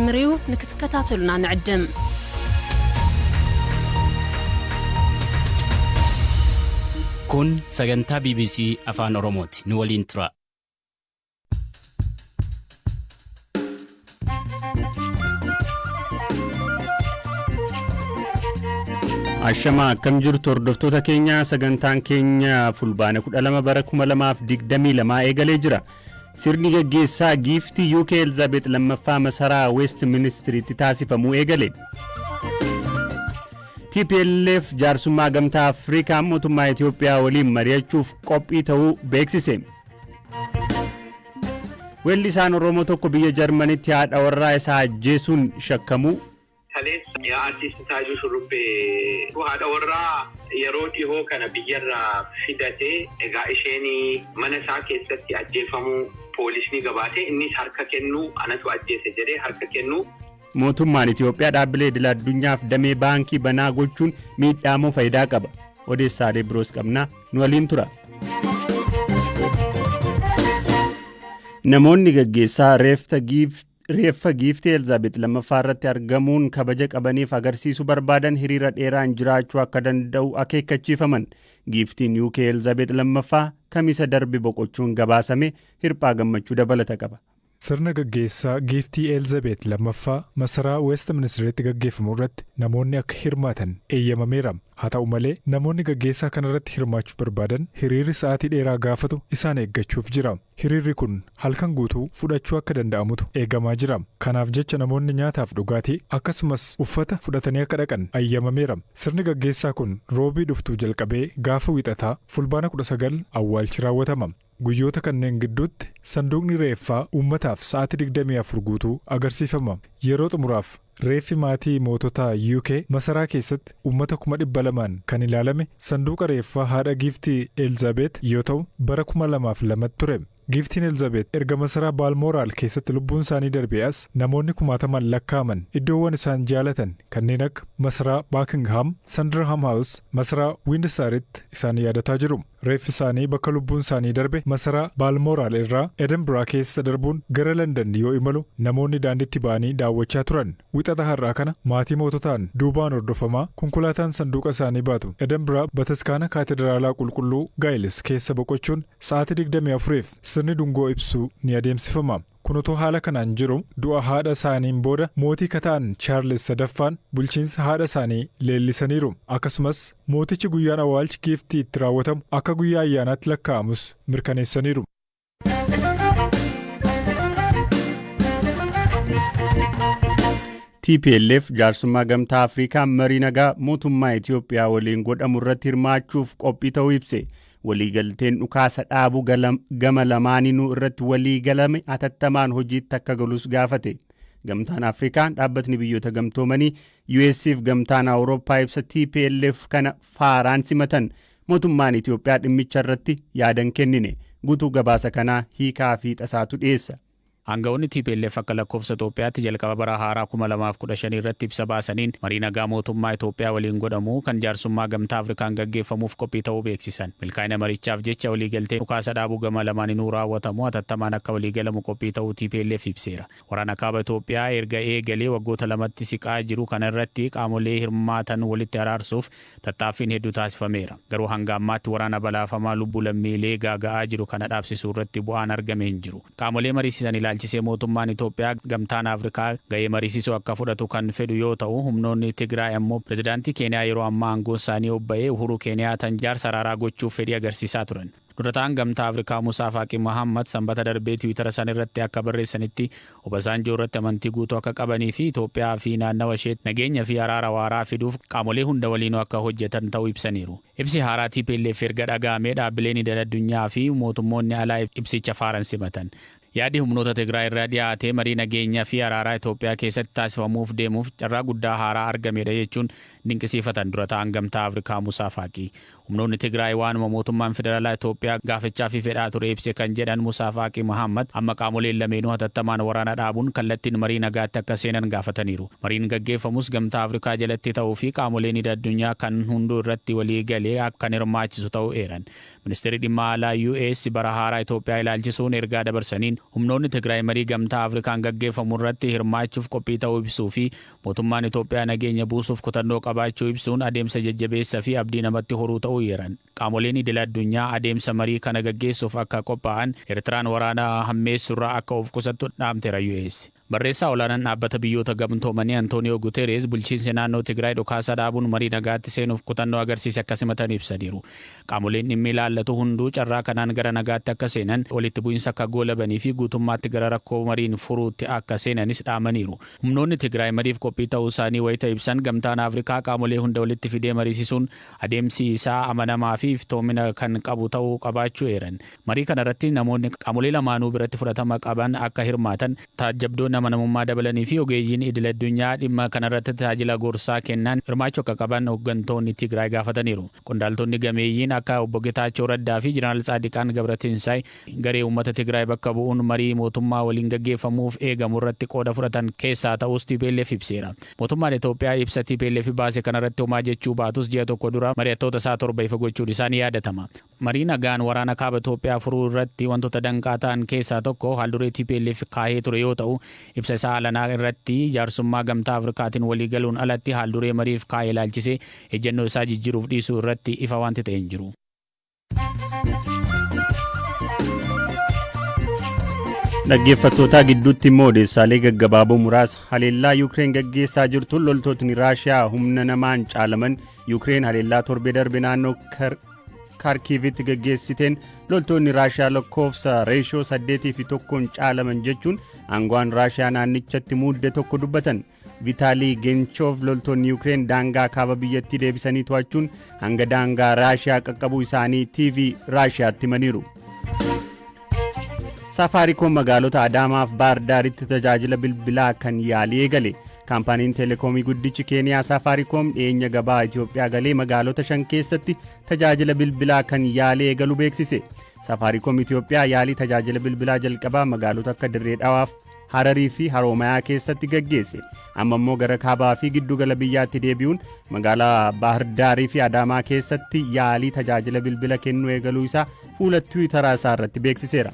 جمريو نكتكتاتلنا نعدم كون سجنتا بي بي سي أفان أوروموتي نولين ترا Ashama kam jirtu hordoftoota keenya sagantaan keenya fulbaana 12 bara 2022 eegalee jira. Sirni gaggeessaa giiftii UK Elizabeth lammaffaa masaraa Westminster itti taasifamuu eegale. TPLF jaarsummaa gamtaa Afrikaa mootummaa Itoophiyaa waliin mari'achuuf qophii ta'uu beeksise. Weellisaan Oromoo tokko biyya Jarmanitti haadha warraa isaa ajjeesuun shakkamuu. Kalees artist Taajuu Shurrubbee haadha warraa yeroo dhihoo kana biyyarraa fidatee egaa isheen mana isaa keessatti ajjeefamuu poolisni gabaatee innis harka kennuu anatu ajjeese jedhee harka kennuu. Mootummaan Itoophiyaa dhaabbilee idil addunyaaf damee baankii banaa gochuun miidhaa faayidaa qaba. Odeessaalee biroos qabna nu waliin tura. Namoonni gaggeessaa reeffa giiftii Elizabeth lammaffaa irratti argamuun kabaja qabaniif agarsiisuu barbaadan hiriira dheeraan jiraachuu akka danda'u akeekkachiifaman. Giiftiin UK Elizabeth lammaffaa kamisa darbe boqochuun gabaasame hirphaa gammachuu dabalata qaba. Sirna gaggeessaa giiftii Elizabeth lammaffaa masaraa Westminstertti gaggeeffamu irratti namoonni akka hirmaatan eeyyamameera. Haa ta'u malee namoonni gaggeessaa kana irratti hirmaachuu barbaadan hiriirri sa'aatii dheeraa gaafatu isaan eeggachuuf jira. Hiriirri kun halkan guutuu fudhachuu akka danda'amutu eegamaa jira. Kanaaf jecha namoonni nyaataaf dhugaatii akkasumas uffata fudhatanii akka dhaqan eeyyamameera. Sirni gaggeessaa kun roobii dhuftuu jalqabee gaafa wixataa fulbaana 19 awwaalchi raawwatama. Guyyoota kanneen gidduutti sanduuqni reeffaa uummataaf sa'aatii 24 guutuu agarsiifama. Yeroo xumuraaf reeffi maatii mootota UK masaraa keessatti uummata 200,000 kan ilaalame sanduuqa reeffaa haadha giiftii Elizabeth yoo ta'u bara 2002 ture. Giiftiin Elizabeth erga masaraa Balmoral keessatti lubbuun isaanii darbee as namoonni 10,000 lakkaa'aman iddoowwan isaan jaalatan kanneen akka masaraa Buckingham, Sandringham House, masaraa Windsor'itti isaan yaadataa jiru. Reeffi isaanii bakka lubbuun isaanii darbe masaraa Balmoral irraa Edinburgh keessa darbuun gara London yoo imalu namoonni daandiitti ba'anii daawwachaa turan. Wixata har'aa kana maatii moototaan duubaan hordofamaa konkolaataan sanduuqa isaanii baatu Edinburgh Bataskaana Kaatedraalaa Qulqulluu Giles keessa boqochuun sa'aatii 24f sirni dungoo ibsu ni adeemsifama. Kun otoo haala kanaan jiru du'a haadha isaaniin booda mootii kataan Charles sadaffaan bulchiinsa haadha isaanii leellisaniiru. Akkasumas mootichi guyyaan awwaalchi giiftii itti raawwatamu akka guyyaa ayyaanaatti lakkaa'amus mirkaneessaniiru. TPLF jaarsummaa gamtaa Afrikaa marii nagaa mootummaa Itoophiyaa waliin godhamu irratti hirmaachuuf qophii ta'uu ibse. Waliigalteen dhukaasa dhaabuu gama lamaaniinuu irratti waliigalame atattamaan hojiitti akka galus gaafate. Gamtaan Afrikaa dhaabbatni biyyoota gamtoomanii USF gamtaan Awurooppaa ibsa TPLF kana faaraan simatan. Mootummaan Itoophiyaa dhimmicha irratti yaadan kennine. Guutuu gabaasa kanaa hiikaa fi tasaatu dhiyeessa. Aangawoonni TPLF akka lakkoofsa Itoophiyaatti jalqaba bara haaraa 2015 irratti ibsa baasaniin marii nagaa mootummaa Itoophiyaa waliin godhamu kan jaarsummaa gamtaa Afrikaan gaggeeffamuuf qophii ta'uu beeksisan. Milkaa'ina marichaaf jecha waliigaltee dhukaasa dhaabuu gama lamaaniinuu raawwatamu atattamaan akka waliigalamu qophii ta'uu TPLF ibseera. Waraana kaaba Itoophiyaa erga eegalee waggoota lamatti siqaa jiru kana irratti qaamolee hirmaatan walitti araarsuuf tattaaffiin hedduu taasifameera. Garuu hanga ammaatti waraana balaafamaa lubbuu lammiilee gaaga'aa jiru kana dhaabsisuu irratti bu'aan argame hin jiru. Qaamolee mariisisan ilaalchisee mootummaan Itoophiyaa gamtaan Afrikaa gahee mariisisuu akka fudhatu kan fedhu yoo ta'u humnoonni Tigraay ammoo pirezidaantii Keeniyaa yeroo ammaa aangoo isaanii obba'ee Uhuru Keeniyaataan jaarsa araaraa gochuuf fedhii agarsiisaa turan. Durataan gamtaa Afrikaa Musaa Faaqii Mohaammed sanbata darbee Tiwiitara isaanii irratti akka barreessanitti Obasanjoo irratti amantii guutuu akka qabanii fi Itoophiyaa fi naannawa isheetti nageenya fi araara waaraa fiduuf qaamolee hunda waliinuu akka hojjetan ta'uu ibsaniiru. Ibsi haaraa TPLF erga dhaga'amee dhaabbileen idil addunyaa fi mootummoonni alaa ibsicha faaran simatan. Yaadi humnoota Tigraay irraa dhiyaatee marii nageenyaa fi araaraa Itoophiyaa keessatti taasifamuuf deemuuf carraa guddaa haaraa argamedha jechuun dinqisiifatan durataan gamtaa Afrikaa Musaa Faaqii. Humnoonni Tigraay waanuma mootummaan federaalaa Itoophiyaa gaafachaa fi fedhaa ture ibse kan jedhan Musaa Faaqii Mohaammed amma qaamoleen lameenuu hatattamaan waraana dhaabuun kallattiin marii nagaatti akka seenan gaafataniiru. Mariin gaggeeffamus gamtaa Afrikaa jalatti ta'uu fi qaamoleen idil addunyaa kan hunduu irratti walii galee akkan hirmaachisu ta'uu eeran. Ministeerri dhimma alaa US bara haaraa Itoophiyaa ilaalchisuun ergaa dabarsaniin Humnoonni Tigraay marii gamtaa Afrikaan gaggeeffamu irratti hirmaachuuf qophii ta'uu ibsuu fi mootummaan Itoophiyaa nageenya buusuuf kutannoo qabaachuu ibsuun adeemsa jajjabeessaa fi abdii namatti horuu ta'uu eeran. Qaamoleen idil addunyaa adeemsa marii kana gaggeessuuf akka qophaa'an Eertiraan waraana hammeessurraa akka of qusattu dhaamteera US. Barreessaa olaanaan dhaabbata biyyoota gamtoomanii Antooniyoo Guteeres bulchiinsi naannoo Tigraay dhukaasa dhaabuun marii nagaatti seenuuf kutannoo agarsiise akka simatan ibsaniiru. Qaamoleen dhimmi ilaallatu hunduu carraa kanaan gara nagaatti akka seenan walitti bu'iinsa akka goolabanii fi guutummaatti gara rakkoo mariin furuutti akka seenanis dhaamaniiru. Humnoonni Tigraay mariif qophii ta'uu isaanii wayita ibsan gamtaan Afrikaa qaamolee hunda walitti fidee mariisisuun adeemsi isaa amanamaa fi iftoomina kan qabu ta'uu qabaachuu eeran. Marii kana irratti namoonni qaamolee lamaanuu biratti fudhatama qaban akka hirmaatan taajjabdoonni amanamummaa dabalanii fi ogeeyyiin idil addunyaa dhimma kanarratti tajaajila gorsaa kennan hirmaachuu akka qaban hooggantoonni Tigraay gaafataniiru. Qondaaltonni gameeyyiin akka obbo Getaachoo Raddaa fi Jeneraal Tsaadiqaan Gabratinsaay garee uummata Tigraay bakka bu'uun marii mootummaa waliin gaggeeffamuuf eegamu irratti qooda fudhatan keessaa ta'us TPLF ibseera. Mootummaan Itoophiyaa ibsa TPLF baase kanarratti homaa jechuu baatus ji'a tokko dura mari'attoota isaa 7 ifa gochuun isaanii yaadatama. Marii nagaan waraana kaaba Itoophiyaa furuu irratti wantoota danqaa ta'an keessaa tokko haalduree TPLF kaahee ture yoo ta'u ibsa isaa alanaa irratti jaarsummaa gamtaa Afrikaatiin walii galuun alatti haalduree mariif kaa'ee ilaalchisee ejjennoo isaa jijjiiruuf dhiisuu irratti ifa wanti ta'e hin jiru. Dhaggeeffattoota gidduutti immoo odeessaalee gaggabaaboo muraasa haleellaa Yuukireen gaggeessaa jirtuun loltootni Raashiyaa humna namaan caalaman Yuukireen haleellaa torbee darbe naannoo Kaarkiivitti gaggeessiteen loltoonni Raashiyaa lakkoofsa reeshoo 8:1 caalaman jechuun aangawaan Raashiyaa naannichatti muudde tokko dubbatan. Vitaalii Genchoof loltoonni Yuukireen daangaa kaaba biyyattii deebisanii to'achuun hanga daangaa Raashiyaa qaqqabuu isaanii TV Raashiyaatti himaniiru. Safaariikoom magaalota Adaamaa fi Baahir Daaritti tajaajila bilbilaa kan yaalii eegale. Kaampaaniin Telekoomii guddichi Keeniyaa Safaariikoom dhiyeenya gabaa Itoophiyaa galee magaalota 5 keessatti tajaajila bilbilaa kan yaalii eegalu beeksise. Safaariikoom Itoophiyaa yaalii tajaajila bilbilaa jalqabaa magaalota akka Dirree Dhawaaf, Hararii fi Haroomayaa keessatti gaggeesse. Amma immoo gara kaabaa fi giddugala biyyaatti deebi'uun magaalaa Baahir Daarii fi Adaamaa keessatti yaalii tajaajila bilbila kennuu eegaluu isaa fuula Tiwiitaraa isaa irratti beeksiseera.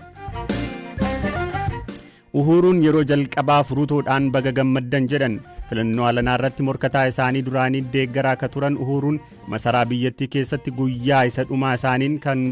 Uhuruun yeroo jalqabaaf ruutoodhaan baga gammaddan jedhan filannoo alanaa irratti morkataa isaanii duraanii deeggaraa akka turan Uhuruun masaraa biyyattii keessatti guyyaa isa dhumaa isaaniin kan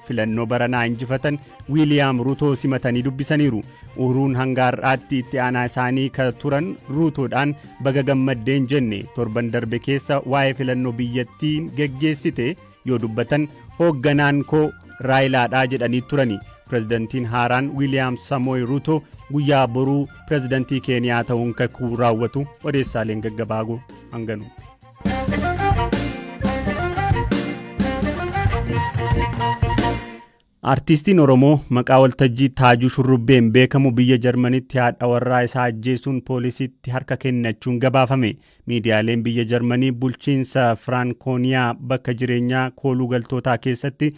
filannoo baranaa injifatan Wiiliyaam Ruutoo simatanii dubbisaniiru. Uhuruun hanga har'aatti itti aanaa isaanii ka turan ruutoodhaan baga gammaddeen jenne torban darbe keessa waa'ee filannoo biyyattiin geggeessite yoo dubbatan hoogganaan koo Raayilaadhaa jedhanii turani. Pirezidantiin haaraan Wiiliyaam Samooy Ruutoo guyyaa boruu pirezidantii Keeniyaa ta'uun kakuu raawwatu odeessaaleen gaggabaaboo hanganu. Artiistiin Oromoo maqaa waltajjii Taajuu Shurrubbeen beekamu biyya Jarmanitti haadha warraa isaa ajjeesuun poolisiitti harka kennachuun gabaafame. Miidiyaaleen biyya Jarmanii bulchiinsa Firaankooniyaa bakka jireenyaa kooluu galtootaa keessatti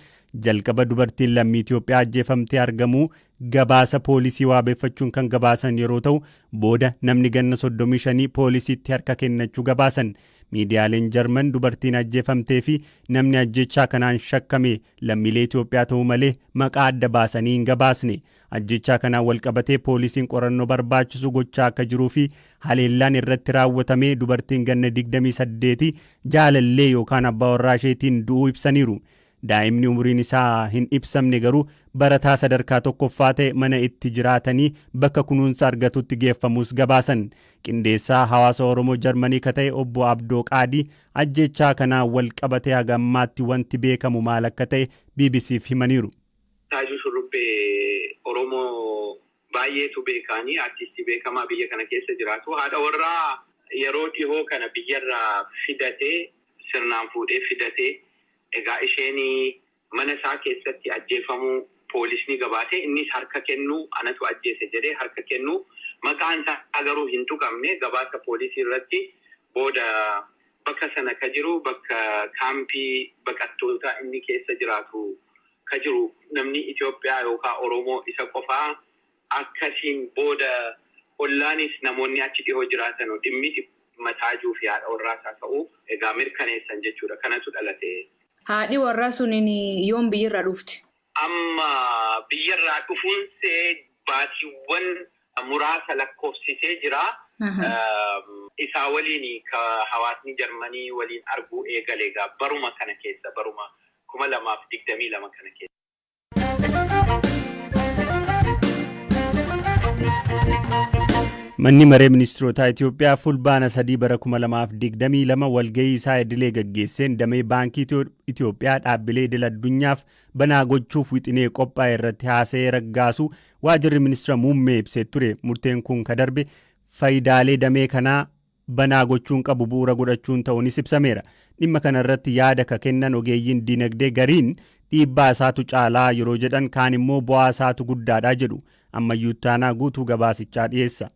jalqaba dubartiin lammii Itoophiyaa ajjeefamtee argamuu gabaasa poolisii waabeeffachuun kan gabaasan yeroo ta'u booda namni ganna 35 poolisiitti harka kennachuu gabaasan. Miidiyaaleen Jarman dubartiin ajjeefamtee fi namni ajjechaa kanaan shakkame lammiilee Itoophiyaa ta'uu malee maqaa adda baasanii hin gabaasne. Ajjechaa kanaan walqabatee poolisiin qorannoo barbaachisu gochaa akka jiruu fi haleellaan irratti raawwatamee dubartiin ganna 28 jaalallee yookaan abbaa warraa isheetiin du'uu ibsaniiru. Daa'imni umuriin isaa hin ibsamne garuu barataa sadarkaa tokkoffaa ta'e mana itti jiraatanii bakka kunuunsa argatutti geeffamuus gabaasan. Qindeessaa hawaasa Oromoo Jarmanii ka ta'e obbo Abdoo Qaadii ajjechaa kanaan wal qabatee haga ammaatti wanti beekamu maal akka ta'e BBCf himaniiru. Taajuu Shurrubbee Oromoo baay'eetu beekanii artistii beekamaa biyya kana keessa jiraatu. Haadha warraa yeroo dhihoo kana biyyarraa fidatee sirnaan fuudhee fidatee egaa isheen mana isaa keessatti ajjeefamuu poolisni gabaatee innis harka kennuu anatu ajjeese jedhee harka kennuu maqaan isaa garuu hin tuqamne gabaasa poolisii irratti booda bakka sana ka jiru bakka kaampii baqattoota inni keessa jiraatu ka jiru namni Itoophiyaa yookaan Oromoo isa qofaa akkasiin booda ollaanis namoonni achi dhihoo jiraatan dhimmi Taajuu fi haadha warraa isaa ta'uu egaa mirkaneessan jechuudha kanatu dhalate. Haadhi warraa suniin yoom biyyarraa dhufti? Amma biyyarraa dhufuunsee baatiiwwan muraasa lakkoofsisee jira. Isaa waliin ka hawaasni Jarmanii waliin arguu eegale baruma kana keessa baruma 2022 kana keessa. Manni maree ministeerota Itoophiyaa fulbaana 3 bara 2022 walgahii isaa idilee gaggeesseen damee baankii Itoophiyaa dhaabbilee idil addunyaaf banaa gochuuf wixinee qophaa'e irratti haasa'ee raggaasu waajjirri ministeera muummee ibsee ture. Murteen kun ka darbe faayidaalee damee kanaa banaa gochuun qabu bu'uura godhachuun ta'uunis ibsameera. Dhimma kana irratti yaada ka kennan ogeeyyiin dinagdee gariin dhiibbaa isaatu caalaa yeroo jedhan kaan immoo bu'aa isaatu guddaadha jedhu. Ammayyuu taanaa guutuu gabaasichaa dhiyeessa.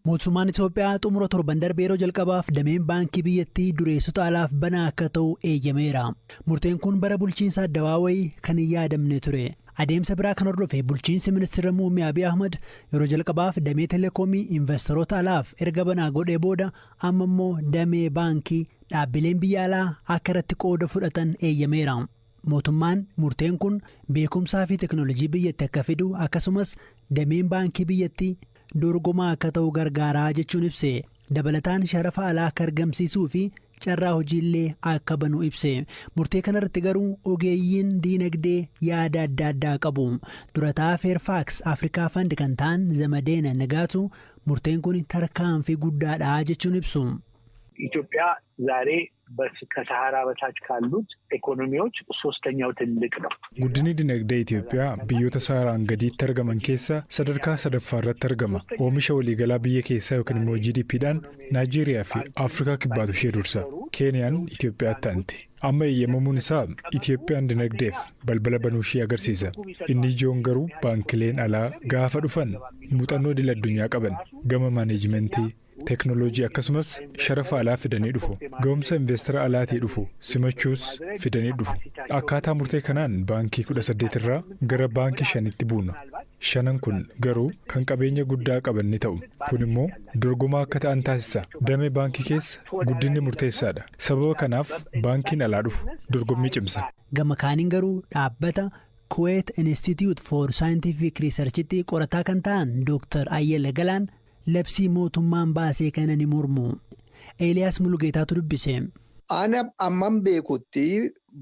Mootummaan Itoophiyaa xumura torban darbee yeroo jalqabaaf dameen baankii biyyattii dureessota alaaf banaa akka ta'u eeyyameera. Murteen kun bara bulchiinsa Addawaawayii kan hin yaadamne ture. Adeemsa biraa kan hordofe bulchiinsi ministeera muummee Abiy Ahmad yeroo jalqabaaf damee teleekoomii investoroota alaaf erga banaa godhee booda amma immoo damee baankii dhaabbileen biyya alaa akka irratti qooda fudhatan eeyyameera. Mootummaan murteen kun beekumsaa fi teknoolojii biyyatti akka fidu akkasumas dameen baankii biyyattii dorgomaa akka ta'u gargaaraa jechuun ibse. Dabalataan sharafa alaa akka argamsiisuu fi carraa hojiillee akka banu ibse. Murtee kanarratti garuu ogeeyyiin diinagdee yaada adda addaa qabu. Durataa Fairfax Afrikaa Fund kan ta'an Zamadeena Nagaatu murteen kun tarkaanfii guddaadha jechuun ibsu. ኢትዮጵያ ዛሬ ከሰሃራ በታች ካሉት ኢኮኖሚዎች ሶስተኛው ትልቅ ነው። ጉድኒ ዲነግዴ ኢትዮጵያ ብዮተ ሰሃራን ገዲት argaman keessa sadarkaa sadaffaarratti argama. Oomisha waliigalaa biyya keessaa yookiin immoo GDPdhaan Naayijeeriyaa fi Afrikaa kibbaatu ishee dursa. Keeniyaan Itoophiyaatti aanti. Amma eeyyamamuun isaa Itoophiyaan dinagdeef balbala banuu ishee agarsiisa. Inni ijoon garuu baankileen alaa gaafa dhufan muuxannoo idil addunyaa qaban gama maaneejmentii teknoolojii akkasumas sharafa alaa fidanii dhufu. Ga'umsa investara alaatii dhufu simachuus fidanii dhufu. Akkaataa murtee kanaan baankii 18 irraa gara baankii 5tti buuna. 5 kun garuu kan qabeenya guddaa qaban ni ta'u. Kun immoo dorgomaa akka ta'an taasisa. Damee baankii keessa guddinni murteessaadha. Sababa kanaaf baankiin alaa dhufu dorgommii cimsa. Gama kaaniin garuu dhaabbata Kuwait Institute for Scientific Research'tti qorataa kan ta'an Dr. Ayyala Galaan labsii mootummaan baasee kana ni mormu. Eeliyaas Mulugeetaatu dubbise. Ani amman beekutti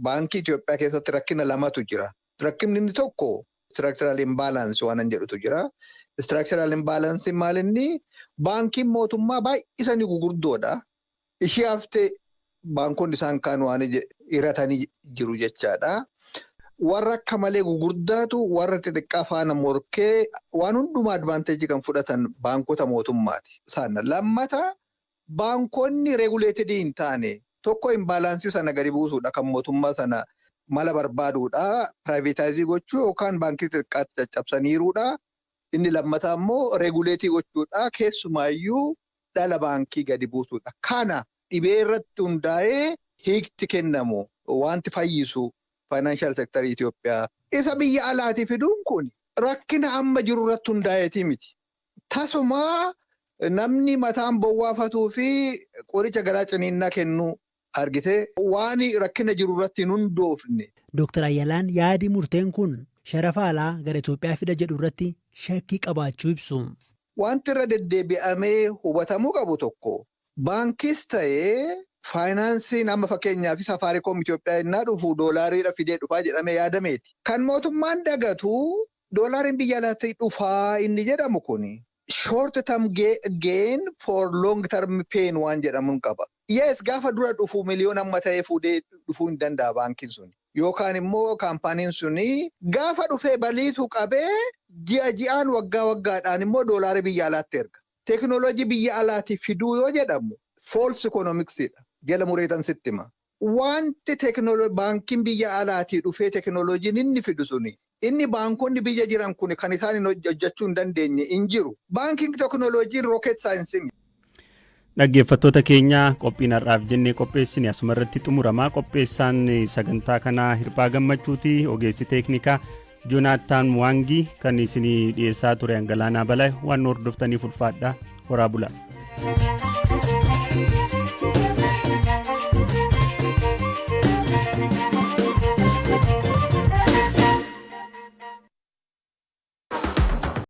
baankii Itoophiyaa keessatti rakkina lamatu jira. Rakkinni inni tokko structural imbalance waan jedhutu jira. Structural imbalance maalinni baankiin mootummaa baay'isanii gugurdoodha. Ishee haftee baankonni isaan kaan waan hiratanii jiru jechaadha. Warra akka malee gugurdaatu warra xixiqqaa faana morkee waan hundumaa advaanteejii kan fudhatan baankota mootummaati. Sana lammata baankonni reguleeted hin taane tokko imbaalaansii sana gadi buusuudha kan mootummaa sana mala barbaaduudha. Piraayivetaayizii gochuu yookaan baankii xixiqqaatti caccabsaniiruudha. Inni lammataa immoo reguleetii gochuudha. Keessumaayyuu dhala baankii gadi buusuudha. Kana dhibee irratti hundaa'ee hiikti kennamu wanti fayyisu. Financial sector Itoophiyaa. Isa biyya alaatii fiduun kun rakkina amma jiru irratti hundaa'eetii miti. Tasumaa namni mataan bowwaafatuu fi qoricha garaa ciniinnaa kennuu argite waan rakkina jiru irratti hin hundoofne. Dr. Ayyalaan yaadi murteen kun sharafa alaa gara Itoophiyaa fida jedhu irratti shakkii qabaachuu ibsu. Wanti irra deddeebi'amee hubatamuu qabu tokko baankis ta'ee faayinaansiin amma fakkeenyaaf Safaariikoom Itoophiyaa innaa dhufu doolaariidha fidee dhufaa jedhamee yaadameeti. Kan mootummaan dagatu doolaariin biyya alaatti dhufaa inni jedhamu kuni short term gain for long term pain waan jedhamuun qaba. Yes gaafa dura dhufu miliyoona amma ta'ee fuudhee dhufuu hin danda'a baankiin suni. Yookaan immoo kaampaaniin suni gaafa dhufee baliitu qabee ji'aan waggaa waggaadhaan immoo doolaarii biyya alaatti erga. Teknoolojii biyya alaatti fiduu yoo jedhamu false economicsidha. Jala mureetan sittima. Wanti baankiin biyya alaatii dhufee teknooloojiin inni fidu suni inni baankonni biyya jiran kun kan isaan hojjechuu hin dandeenye hin jiru. Baankiin teknooloojiin rocket saayinsii. Dhaggeeffattoota keenya qophiin har'aaf jennee qopheessine asuma irratti xumuramaa. Qopheessaan sagantaa kanaa Hirphaa Gammachuuti. Ogeessi teeknikaa Joonaattaan Waangii kan isinii dhiyeessaa ture Angalaanaa Balaa waan hordoftaniif ulfaadhaa horaa bulaa.